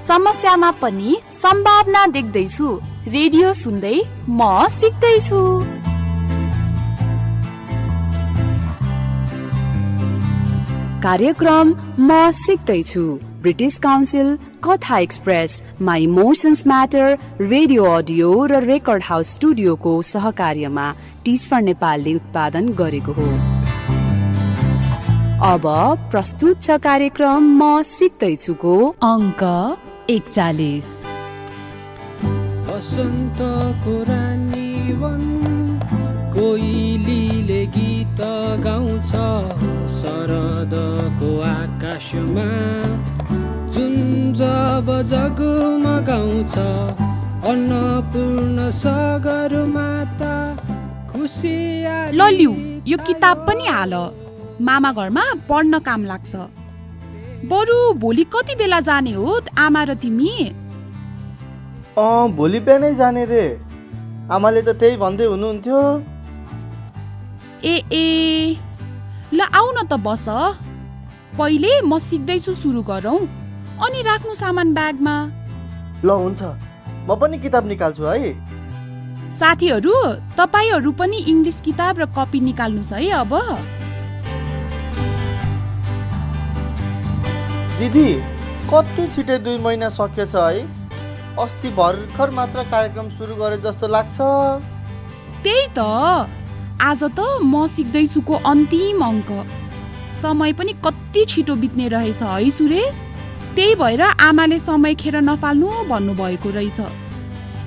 समस्यामा पनि सम्भावना देख्दैछु। रेडियो सुन्दै म सिक्दैछु। कार्यक्रम म सिक्दैछु ब्रिटिश काउन्सिल, कथा express, my emotions matter, radio audio र रेकर्ड हाउस स्टुडियोको सहकार्यमा टिच फर नेपालले उत्पादन गरेको हो। अब प्रस्तुत छ कार्यक्रम म सिक्दैछुको अङ्क 41। बसन्तको रानी वन कोइलीले गीत गाउँछ, शरदको आकाशमा जुन जब जगमगाउँछ, अन्नपूर्ण सगरमाता खुसियाली। लल्यु यो किताब पनि हाल, मामा घरमा पढ्न काम लाग्छ। बरु भोलि कति बेला जाने हो आमा र तिमी? भोलि बिहानै जाने रे, आमाले त त्यही भन्दै हुनुहुन्थ्यो। ए ल आउ न त बस, पहिले म सिक्दैछु सुरु गरौँ, अनि राख्नु सामान ब्यागमा। ल हुन्छ, म पनि किताब निकाल्छु है। साथीहरू तपाईहरू पनि इङ्ग्लिस किताब र कपी निकाल्नुस् है। अब दिदी कति छिटै 2 महिना सकिएछ है। अस्ति भर्खर मात्र कार्यक्रम सुरु गरे जस्तो लाग्छ। त्यही त, आज त म सिक्दैछुको अन्तिम अङ्क। समय पनि कति छिटो बित्ने रहेछ है सुरेश। त्यही भएर आमाले समय खेर नफाल्नु भन्नुभएको रहेछ।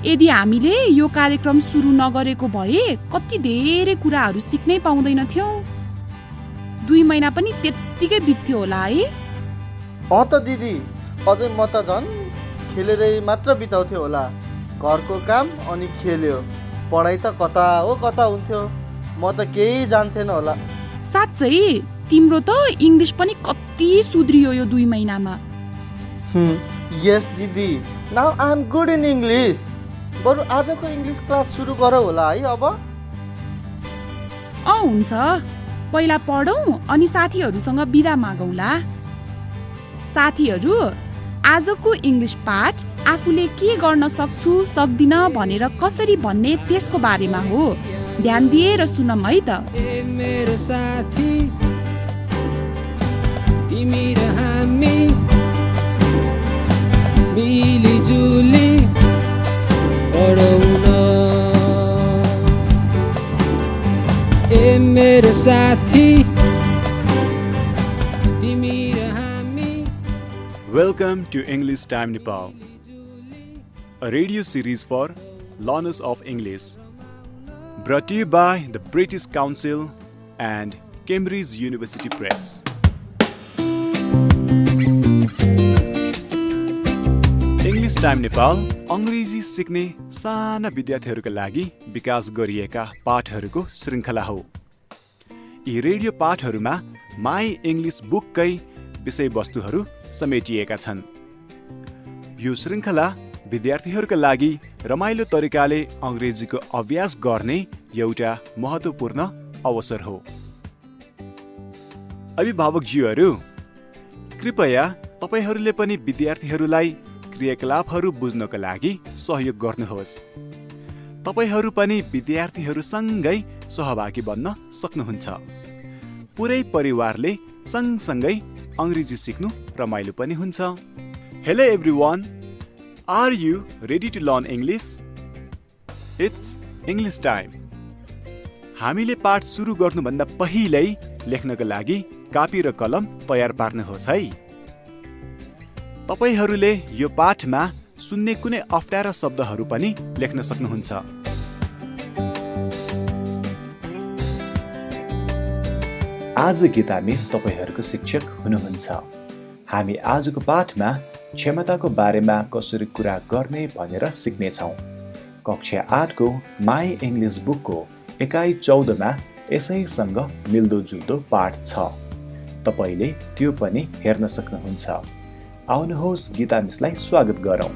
यदि हामीले यो कार्यक्रम सुरु नगरेको भए कति धेरै कुराहरू सिक्नै पाउँदैनथ्यौँ। 2 महिना पनि त्यत्तिकै बित्थ्यो होला है। त दिदी, अझै म त झन् खेलेरै मात्र बिताउँथ्यो होला। घरको काम अनि खेल्यो, पढाइ त कता हो कता हुन्थ्यो, म त केही जान्थेन होला। साँच्चै तिम्रो त इङ्ग्लिस पनि कति सुध्रियो यो 2 महिनामा। यस दिदी, now I am good in English. बरु आजको इङ्ग्लिस क्लास सुरु गरौँ होला है अब। हुन्छ, पहिला पढौँ अनि साथीहरूसँग बिदा मागौँला। साथीहरू, आजको इङ्ग्लिस पाठ आफूले के गर्न सक्छु सक्दिन भनेर कसरी भन्ने त्यसको बारेमा हो। ध्यान दिएर सुनौँ है त। मेरो साथी तिमी र हामी मिलिजुली पढौँ न। मेरो साथी तिमी र हामी। Welcome to English Time Nepal, a radio series for learners of English, brought to you by the British Council and Cambridge University Press. English Time Nepal अंग्रेजी सिक्ने साना विद्यार्थीहरूका लागि विकास गरिएका पाठहरूको श्रृङ्खला हो। यी रेडियो पाठहरूमा माई इङ्ग्लिस बुककै विषयवस्तुहरू समेटिएका छन्। यो श्रृङ्खला विद्यार्थीहरूका लागि रमाइलो तरिकाले अङ्ग्रेजीको अभ्यास गर्ने एउटा महत्त्वपूर्ण अवसर हो। अभिभावकज्यूहरू, कृपया तपाईहरूले पनि विद्यार्थीहरूलाई क्रियाकलापहरू बुझ्नका लागि सहयोग गर्नुहोस्। तपाईहरू पनि विद्यार्थीहरूसँगै सहभागी बन्न सक्नुहुन्छ। पुरै परिवारले सँगसँगै अङ्ग्रेजी सिक्नु रमाइलो पनि हुन्छ। Hello everyone, are you ready to learn English? It's English time. हामीले पाठ सुरु गर्नुभन्दा पहिल्यै लेख्नका लागि कापी र कलम तयार पार्नुहोस् है। तपाईहरूले यो पाठमा सुन्ने कुनै अप्ठ्यारा शब्दहरू पनि लेख्न सक्नुहुन्छ। आज गीता मिस तपाईहरूको शिक्षक हुनुहुन्छ। हामी आजको पाठमा क्षमताको बारेमा कसरी कुरा गर्ने भनेर सिक्नेछौँ। कक्षा 8 को माई इङ्ग्लिस बुकको एकाइ 14मा यसैसँग मिल्दोजुल्दो पाठ छ। तपाईले त्यो पनि हेर्न सक्नुहुन्छ। आउनुहोस् गीता मिसलाई स्वागत गरौँ।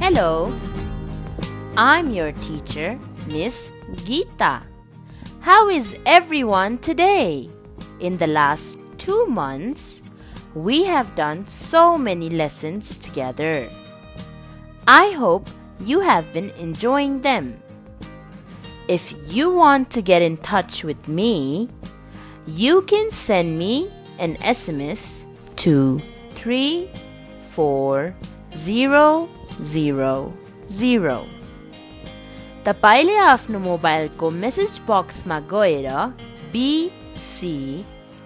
Hello, I'm your teacher, Miss Geeta. How is everyone today? In the last 2 months, we have done so many lessons together. I hope you have been enjoying them. If you want to get in touch with me, you can send me an SMS to 34000. तपाईले आफ्नो मोबाइलको message बक्समा गएर BC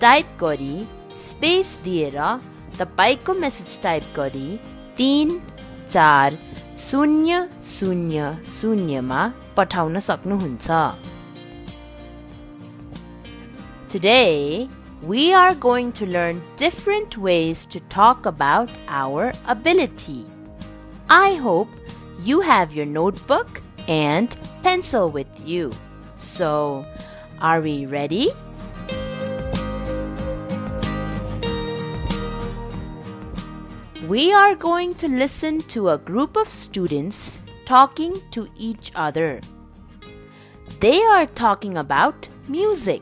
type गरी space दिएर तपाईको message type गरी 34000 मा पठाउन सक्नुहुन्छ. Today, we are going to learn different ways to talk about our ability. I hope you have your notebook and pencil with you. So, are we ready? We are going to listen to a group of students talking to each other. They are talking about music.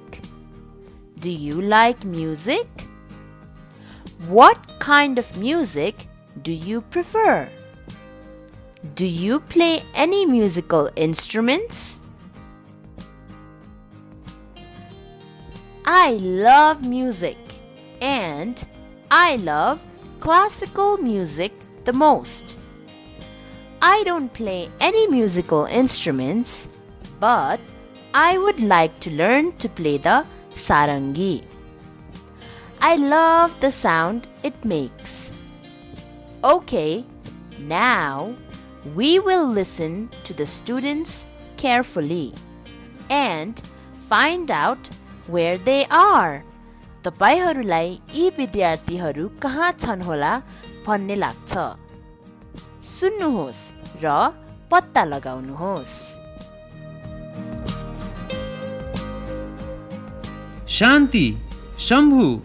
Do you like music? What kind of music do you prefer? Do you play any musical instruments? I love music and I love classical music the most. I don't play any musical instruments, but I would like to learn to play the sarangi. I love the sound it makes. Okay, now we will listen to the students carefully and find out where they are. तपाईहरूलाई यी विद्यार्थीहरू कहाँ छन् होला भन्ने लाग्छ. सुन्नुहोस् र पत्ता लगाउनुहोस्. Shanti, Shambhu,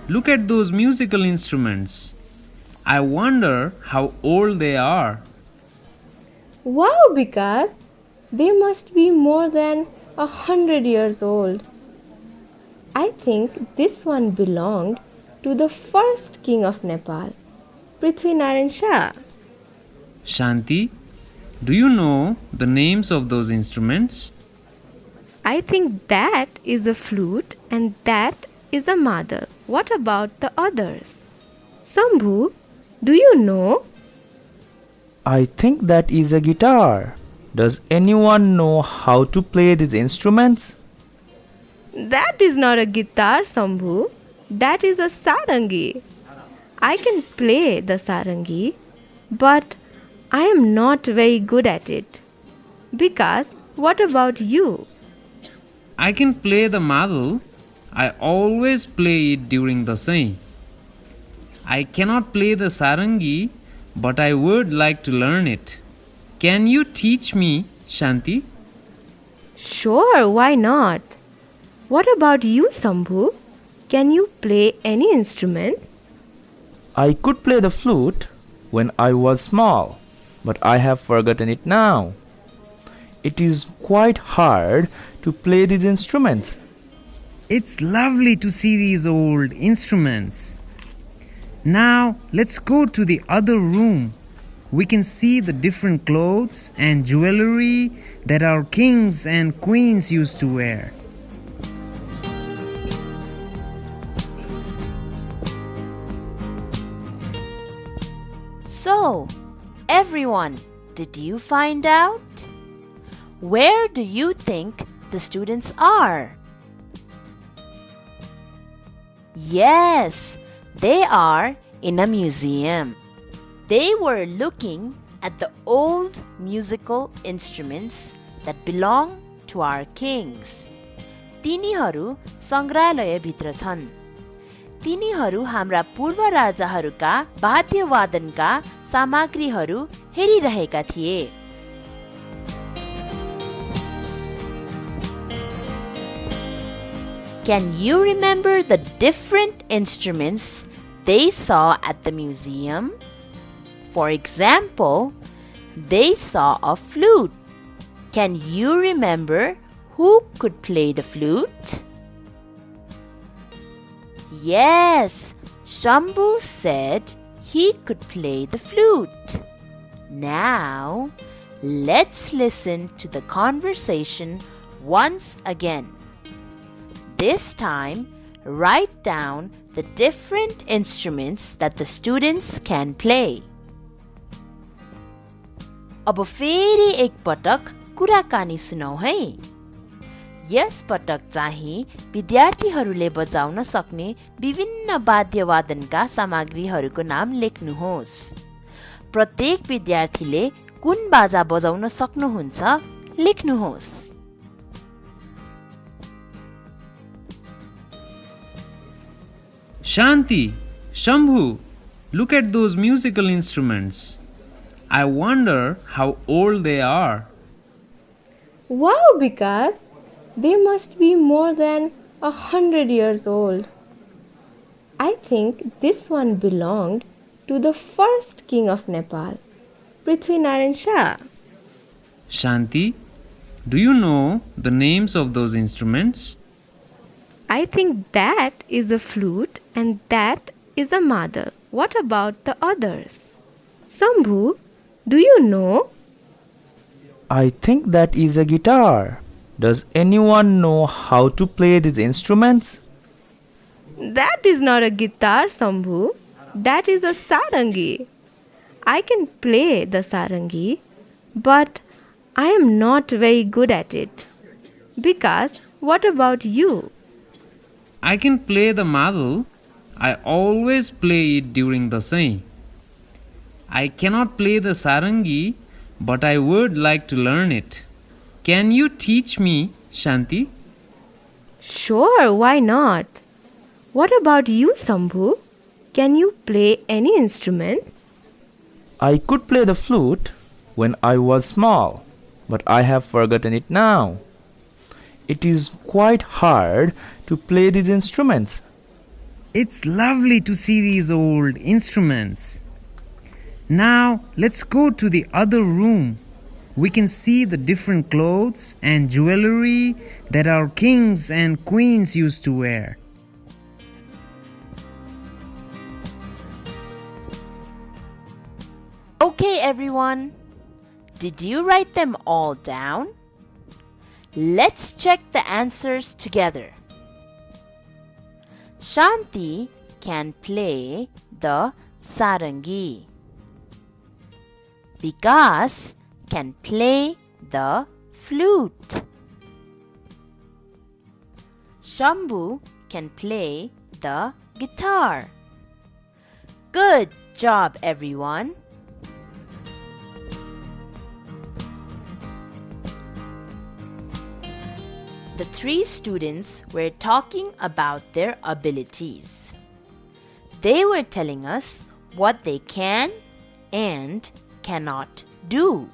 look at those musical instruments. I wonder how old they are. Wow, Vikas! They must be more than 100 years old. I think this one belonged to the first king of Nepal, Prithvinarayan Shah. Shanti, do you know the names of those instruments? I think that is a flute and that is a madal. What about the others? Sambhu, do you know? I think that is a guitar. Does anyone know how to play these instruments? That is not a guitar, Sambhu. That is a sarangi. I can play the sarangi, but I am not very good at it. Because, what about you? I can play the madal. I always play it during the sing. I cannot play the sarangi, but I would like to learn it. Can you teach me, Shanti? Sure, why not? What about you, Sambhu? Can you play any instrument? I could play the flute when I was small, but I have forgotten it now. It is quite hard to play these instruments. It's lovely to see these old instruments. Now let's go to the other room. We can see the different clothes and jewelry that our kings and queens used to wear. So, everyone, did you find out? Where do you think the students are? Yes, they are in a museum. They were looking at the old musical instruments that belong to our kings. तिनीहरू संग्रहालयभित्र छन्. तिनीहरू हाम्रा पूर्व राजाहरूका वाद्यवादनका सामग्रीहरू हेरिरहेका थिए. Can you remember the different instruments they saw at the museum? For example, they saw a flute, Can you remember who could play the flute? Yes, Shambhu said he could play the flute. Now, let's listen to the conversation once again. This time, write down the different instruments that the students can play. अब फेरि एक पटक कुराकानी सुनौ है। यस पटक चाहिँ विद्यार्थीहरूले बजाउन सक्ने विभिन्न वाद्यवादनका सामग्रीहरूको नाम लेख्नुहोस्। प्रत्येक विद्यार्थीले कुन बाजा बजाउन सक्नुहुन्छ लेख्नुहोस्। Shanti, Shambhu, look at those musical instruments. I wonder how old they are. Wow, Vikas! They must be more than 100 years old. I think this one belonged to the first king of Nepal, Prithvinarayan Shah. Shanti, do you know the names of those instruments? I think that is a flute and that is a madal. What about the others? Shambhu, do you know? I think that is a guitar. Does anyone know how to play these instruments? That is not a guitar, Shambhu. That is a sarangi. I can play the sarangi, but I am not very good at it. Because, what about you? I can play the madal. I always play it during the Dasai. I cannot play the sarangi, but I would like to learn it. Can you teach me, Shanti? Sure, why not? What about you, Shambhu? Can you play any instruments? I could play the flute when I was small, but I have forgotten it now. It is quite hard to play these instruments. It's lovely to see these old instruments. Now, let's go to the other room. We can see the different clothes and jewelry that our kings and queens used to wear. Okay, everyone. Did you write them all down? Let's check the answers together. Shanti can play the sarangi. Vikas can play the flute. Shambhu can play the guitar. Good job, everyone. The three students were talking about their abilities. They were telling us what they can and cannot do.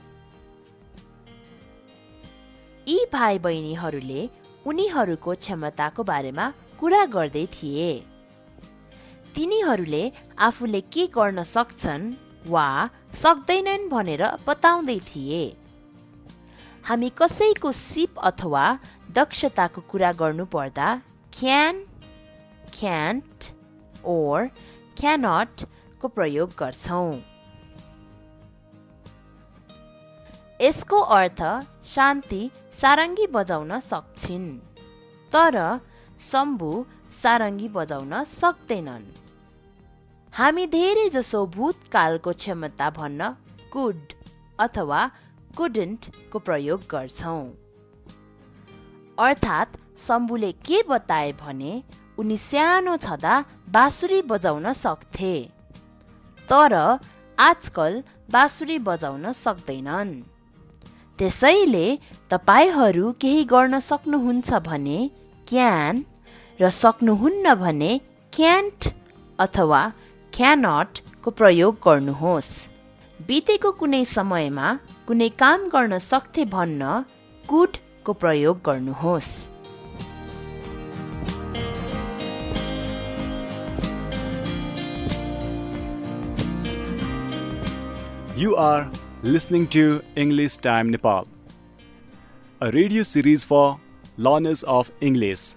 यी भाइ बहिनीहरूले उनीहरूको क्षमताको बारेमा कुरा गर्दै थिए। तिनीहरूले आफूले के गर्न सक्छन् वा सक्दैनन् भनेर बताउँदै थिए। हामी कसैको सिप अथवा दक्षताको कुरा गर्नु पर्दा can, can't or cannot को प्रयोग गर्छौं। यसको अर्थ शान्ति सारङ्गी बजाउन सक्छिन्, तर शम्भु सारङ्गी बजाउन सक्दैनन्। हामी धेरै जसो भूतकालको क्षमता भन्न could अथवा couldn't को प्रयोग गर्छौं। अर्थात् शम्भुले के बताए भने उनी सानो छँदा बाँसुरी बजाउन सक्थे, तर आजकल बाँसुरी बजाउन सक्दैनन्। त्यसैले तपाईहरू केही गर्न सक्नुहुन्छ भने can र सक्नुहुन्न भने can't अथवा cannot को प्रयोग गर्नुहोस्। बितेको कुनै समयमा कुनै काम गर्न सक्थे भन्न could को प्रयोग गर्नुहोस्। You are listening to English Time Nepal. a radio series for learners of English.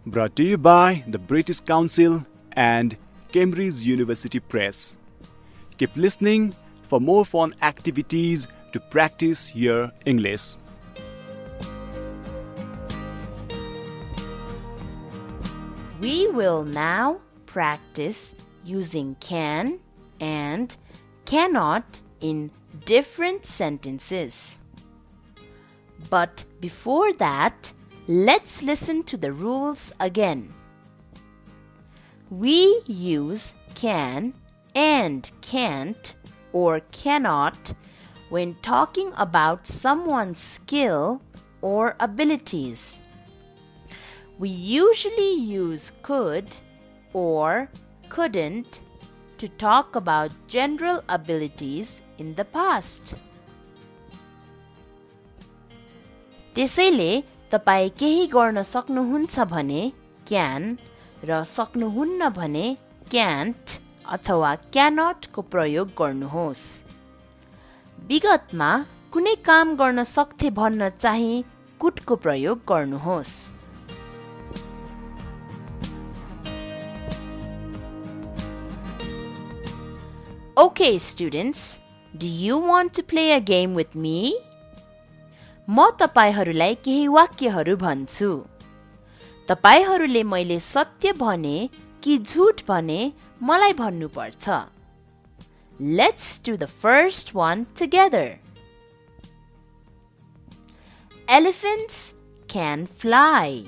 Brought to you by the British Council and Cambridge University Press. Keep listening for more fun activities to practice your English. We will now practice using can and cannot in different sentences. But before that, let's listen to the rules again. We use can and can't or cannot when talking about someone's skill or abilities. We usually use could or couldn't to talk about general abilities in the past. त्यसैले तपाई केही गर्न सक्नुहुन्छ भने can र सक्नुहुन्न भने can't अथवा cannot को प्रयोग गर्नुहोस्। विगतमा कुनै काम गर्न सक्थे भन्न चाहिँ could को प्रयोग गर्नुहोस्। Okay, students, do you want to play a game with me? म तपाईहरूलाई केही वाक्यहरू भन्छु। तपाईहरूले मैले सत्य भने कि झूठ भने मलाई भन्नुपर्छ। Let's do the first one together. Elephants can fly.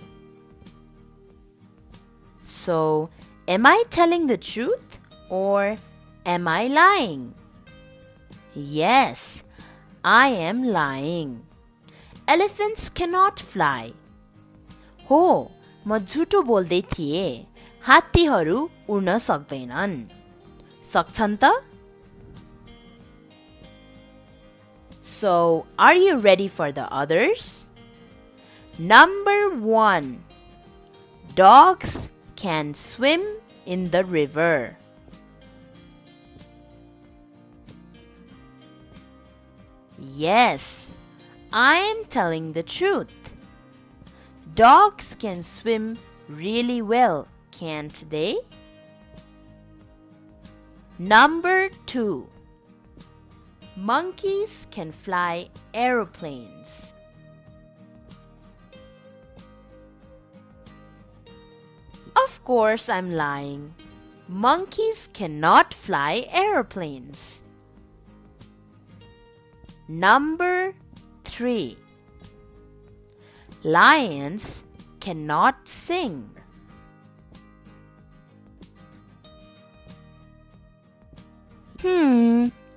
So, am I telling the truth or am I lying? Yes, I am lying. Elephants cannot fly. हो, म झुटो बोल्दै थिए। हात्तीहरू उड्न सक्दैनन्। सक्छन् त? So, are you ready for the others? Number 1. Dogs can swim in the river. Yes, I am telling the truth. Dogs can swim really well, can't they? Number 2. Monkeys can fly aeroplanes. Of course, I'm lying. Monkeys cannot fly aeroplanes. Number 3. Lions cannot sing.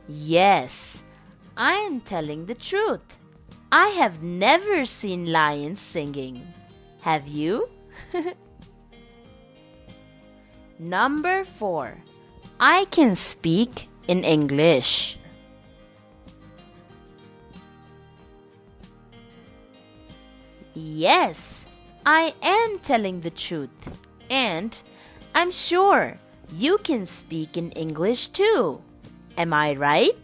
Yes, I am telling the truth. I have never seen lions singing. Have you? Number 4. I can speak in English. Yes, I am telling the truth. And I'm sure you can speak in English too. Am I right?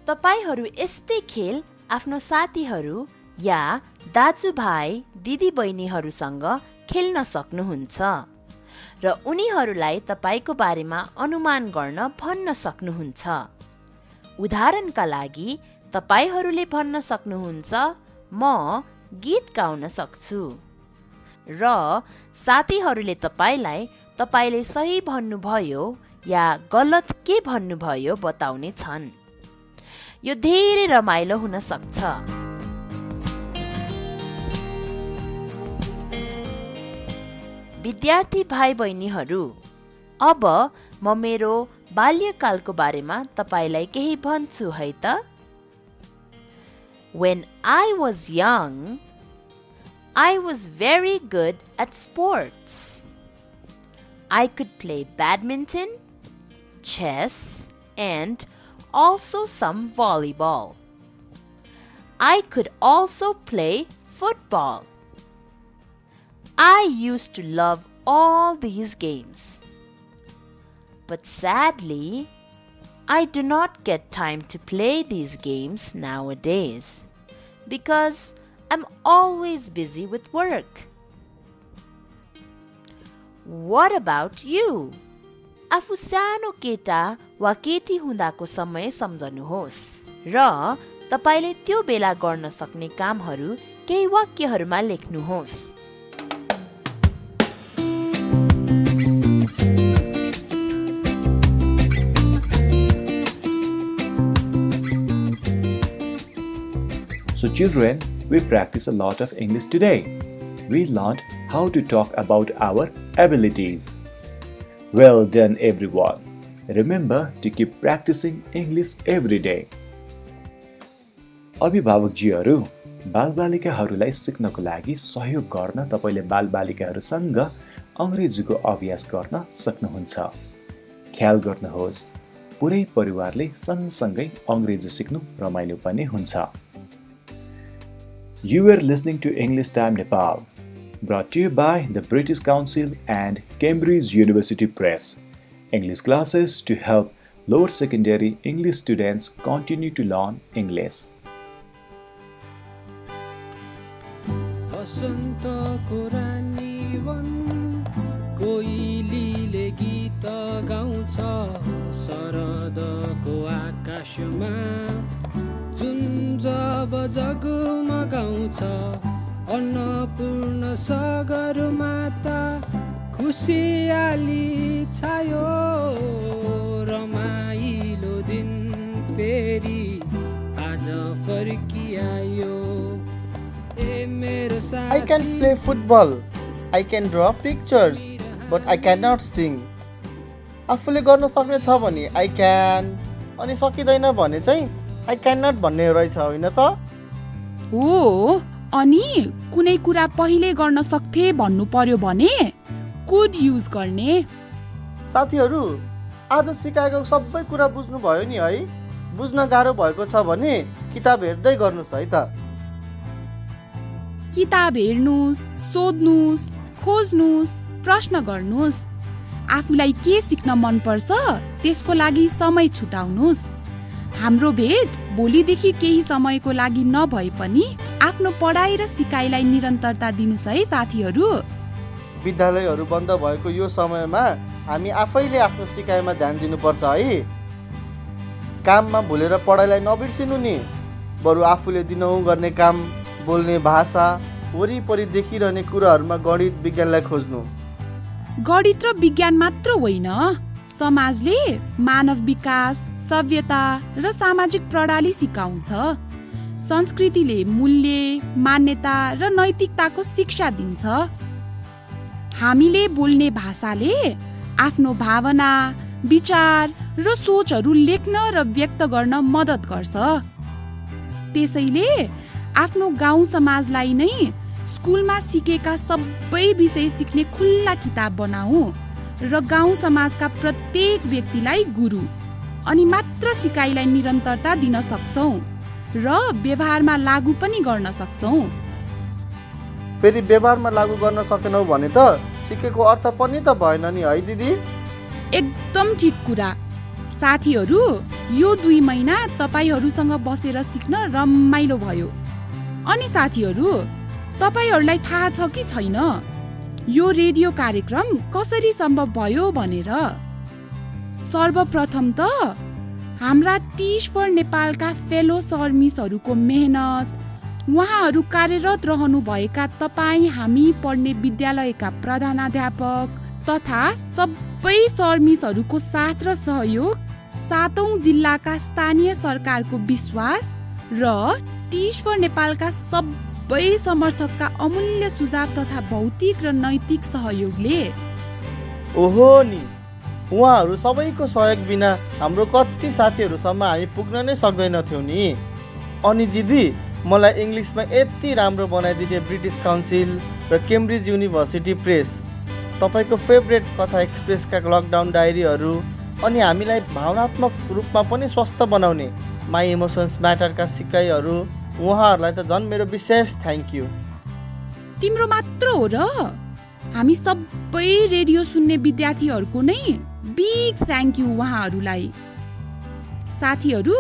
तपाईहरू यस्तै खेल आफ्नो साथीहरू या दाजुभाइ दिदीबहिनीहरूसँग खेल्न सक्नुहुन्छ र उनीहरूलाई तपाईको बारेमा अनुमान गर्न भन्न सक्नुहुन्छ। उदाहरणका लागि तपाईहरूले भन्न सक्नुहुन्छ म गीत गाउन सक्छु र साथीहरूले तपाईलाई तपाईले सही भन्नुभयो या गलत के भन्नुभयो बताउने छन्। यो धेरै रमाइलो हुन सक्छ। विद्यार्थी भाइ बहिनीहरू, अब म मेरो बाल्यकालको बारेमा तपाईलाई केही भन्छु है त। When I was young, I was very good at sports. I could play badminton, chess, and also some volleyball. I could also play football. I used to love all these games. But sadly, I do not get time to play these games nowadays because I'm always busy with work. What about you? आफू सानो केटा वा केटी हुँदाको समय सम्झनुहोस् र तपाईले त्यो बेला गर्न सक्ने कामहरू केही वाक्यहरूमा लेख्नुहोस्। So children, we practice a lot of English today. We learned how to talk about our abilities. Well done everyone. Remember to keep practicing English every day. अभिभावकजीहरू बालबालिकाहरूलाई सिक्नको लागि सहयोग गर्न तपाईले बालबालिकाहरूसँग अंग्रेजीको अभ्यास गर्न सक्नुहुन्छ। ख्याल गर्नुहोस्, पुरै परिवारले सँगसँगै अंग्रेजी सिक्नु रमाइलो पनि हुन्छ। You were listening to English Time Nepal, brought to you by the British Council and Cambridge University Press. English classes to help lower secondary English students continue to learn English. बसन्तको रानी वन कोइलीले गीत गाउँछ शरदको आकाशमा जुन जब जगमगाउँछ अन्नपूर्ण सगरमाता खुसियाली छायो रमाइलो दिन फेरि आज फर्किआयो। I can play football, I can draw pictures, but I cannot sing. आफूले गर्न सक्ने छ भने I can, अनि सकिदैन भने चाहिँ I cannot भन्ने रहेछ होइन त? हो, अनि कुनै कुरा पहिले गर्न सक्थे भन्नु पर्यो भने could use गर्ने। साथीहरू, आज सिकाएको सबै कुरा बुझ्नु भयो नि है? बुझ्न गाह्रो भएको छ भने किताब हेर्दै गर्नुस् है त। किताब हेर्नुस्, सोध्नुस्, खोज्नुस्, प्रश्न गर्नुस्। आफूलाई के सिक्न मन पर्छ त्यसको लागि समय छुटाउनुस्। हाम्रो भेट भोलिदेखि केही समयको लागि नभए पनि आफ्नो पढाइ र सिकाइलाई निरन्तरता दिनुस् है साथीहरू। विद्यालयहरू बन्द भएको यो समयमा हामी आफैले आफ्नो सिकाइमा ध्यान दिनुपर्छ है। काममा भुलेर पढाइलाई नबिर्सिनु नि, बरु आफूले दिनहुँ गर्ने काम, बोल्ने भाषा, वरिपरि देखिरहने कुराहरूमा गणित विज्ञानलाई खोज्नु। गणित र विज्ञान मात्र होइन, समाजले मानव विकास, सभ्यता र सामाजिक प्रणाली सिकाउँछ। संस्कृतिले मूल्य, मान्यता र नैतिकताको शिक्षा दिन्छ। हामीले बोल्ने भाषाले आफ्नो भावना, विचार र सोचहरू लेख्न र व्यक्त गर्न मद्दत गर्छ। त्यसैले आफ्नो गाउँ समाजलाई नै स्कुलमा सिकेका सबै विषय सिक्ने खुल्ला किताब बनाऊ र गाउँ समाजका प्रत्येक व्यक्तिलाई गुरु अनि मात्र सिकाइलाई निरन्तरता दिन सक्छौं र व्यवहारमा लागू पनि गर्न सक्छौं। फेरि व्यवहारमा लागू गर्न सकेनौ भने त सिकेको अर्थ पनि त भएन नि है दिदी? एकदम ठीक कुरा। साथीहरू, यो 2 महिना तपाईहरुसँग बसेर सिक्न रमाइलो भयो। अनि साथीहरू, तपाईहरुलाई थाहा छ कि छैन यो रेडियो कार्यक्रम कसरी सम्भव भयो भनेर? सर्वप्रथम त हाम्रा टिच फर नेपालका फेलो सर्मिसहरूको मेहनत, उहाँहरू कार्यरत रहनु भएका तपाईं हामी पढ्ने विद्यालयका प्रधानाध्यापक तथा सबै सर्मिसहरूको साथ र सहयोग, 7औं जिल्लाका स्थानीय सरकारको विश्वास र टिच फर नेपालका सबै समर्थकका अमूल्य सुझाव तथा भौतिक र नैतिक सहयोगले। ओहो नि, उहाँहरू सबैको सहयोग बिना हाम्रो कति साथीहरूसम्म हामी पुग्न नै सक्दैनथ्यौं नि। अनि दिदी, मलाई इङ्ग्लिसमा यति राम्रो बनाइदिने ब्रिटिस काउन्सिल र केम्ब्रिज युनिभर्सिटी प्रेस, तपाईको फेभरेट कथा एक्सप्रेसका लकडाउन डायरीहरू अनि हामीलाई भावनात्मक रूपमा पनि स्वस्थ बनाउने माई इमोसन्स म्याटरका सिकाइहरू, उहाँहरूलाई त झन् मेरो विशेष थ्याङ्क यू। तिम्रो मात्र हो र? हामी सबै रेडियो सुन्ने विद्यार्थीहरूको नै बिग थ्याङ्क यू उहाँहरूलाई। साथीहरू,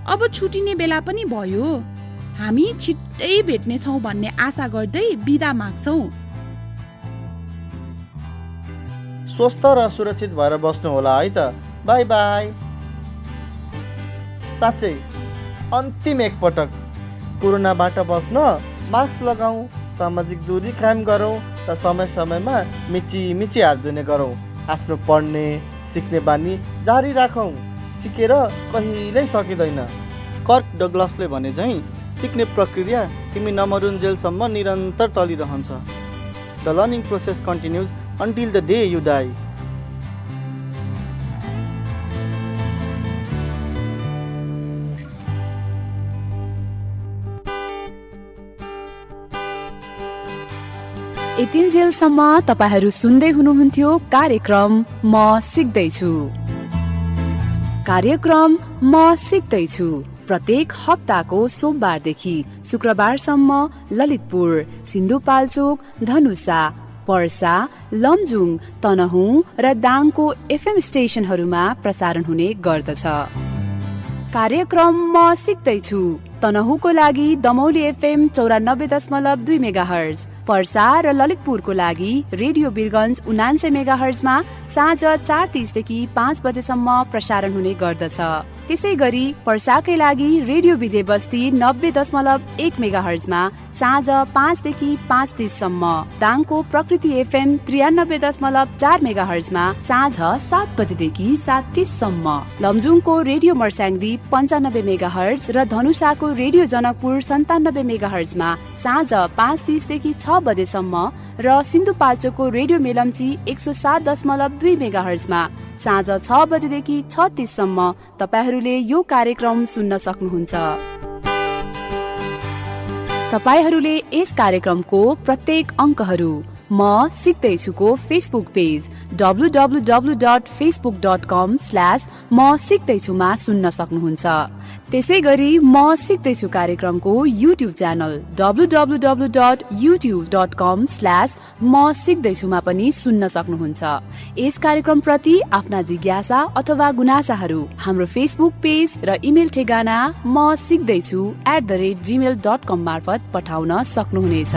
अब छुटिने बेला पनि भयो। हामी छिट्टै भेट्नेछौँ भन्ने आशा गर्दै बिदा माग्छौँ। स्वस्थ र सुरक्षित भएर बस्नु होला है त। By by. साँच्चै अन्तिम एकपटक कोरोनाबाट बस्न मास्क लगाऊ, सामाजिक दूरी कायम गरौँ र समय समयमा मिची हात धुने गरौँ। आफ्नो पढ्ने सिक्ने बानी जारी राखौँ। सिकेर कहिल्यै सकिँदैन। कर्क डगलसले भने झैँ सिक्ने प्रक्रिया तिमी नमरुन्जेलसम्म निरन्तर चलिरहन्छ। The learning process continues until the day you die. यतिन्जेलसम्म तपाईहरू सुन्दै हुनुहुन्थ्यो कार्यक्रम म सिक्दैछु। कार्यक्रम म सिक्दैछु प्रत्येक हप्ताको सोमबारदेखि शुक्रबारसम्म ललितपुर, सिन्धुपाल्चोक, धनुषा, पर्सा, लमजुङ, तनहुँ र दाङको FM स्टेशनहरूमा प्रसारण हुने गर्दछ। कार्यक्रम म सिक्दैछु तनहुँको लागि दमौली FM 94.2 मेगाहर्ज, पर्सा र ललितपुरको लागि रेडियो बिरगञ्ज 79 मेगाहर्जमा साँझ 4:30 देखि 5 बजेसम्म प्रसारण हुने गर्दछ। त्यसै गरी पर्साकै लागि रेडियो विजय बस्ती 90.1 मेगाहर्जमा साँझ 5 देखि 5:30 सम्म, दाङको प्रकृति FM 93.4 मेगाहर्जमा साँझ 7 बजेदेखि 7:30 सम्म, लमजुङको रेडियो मर्स्याङदी 95 मेगाहर्ज र धनुषाको रेडियो जनकपुर 97 मेगाहर्जमा साँझ 5:30 देखि 6 बजेसम्म र सिन्धुपाल्चोकको रेडियो मेलम्ची 107.2 मेगाहर्जमा साँझ 6 बजेदेखि 6:30 सम्म तपाईहरूले यो कार्यक्रम सुन्न सक्नुहुन्छ। तपाईहरूले यस कार्यक्रमको प्रत्येक अङ्कहरू म सिक्दैछुको फेसबुक पेज www.facebook.com/म सिक्दैछुमा सुन्न सक्नुहुन्छ। त्यसै गरी म सिक्दैछु कार्यक्रमको युट्युब च्यानल www.youtube.com/म सिक्दैछुमा पनि सुन्न सक्नुहुन्छ। यस कार्यक्रम प्रति आफ्ना जिज्ञासा अथवा गुनासाहरू हाम्रो फेसबुक पेज र इमेल ठेगाना म सिक्दैछु @gmail.com मार्फत पठाउन सक्नुहुनेछ।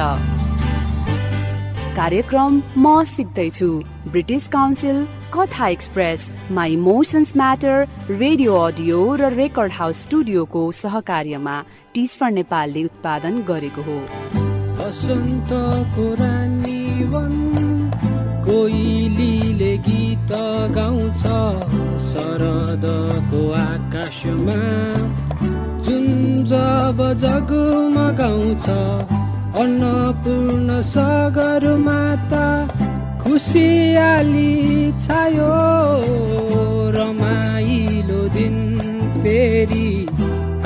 कार्यक्रम म सिक्दैछु ब्रिटिश काउन्सिल, कथा express, my emotions matter, radio audio र रेकर्ड हाउस स्टुडियोको सहकार्यमा टिस्फर नेपालले उत्पादन गरेको हो। बसन्तको रानी वन कोइलीले गीत गाउँछ, शरदको आकाशमा जुन जब जगमगाउँछ, अन्नपूर्ण सागर माता खुसियाली छायो, रमाइलो दिन फेरि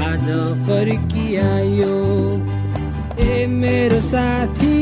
आज फर्किआयो। ए मेरो साथी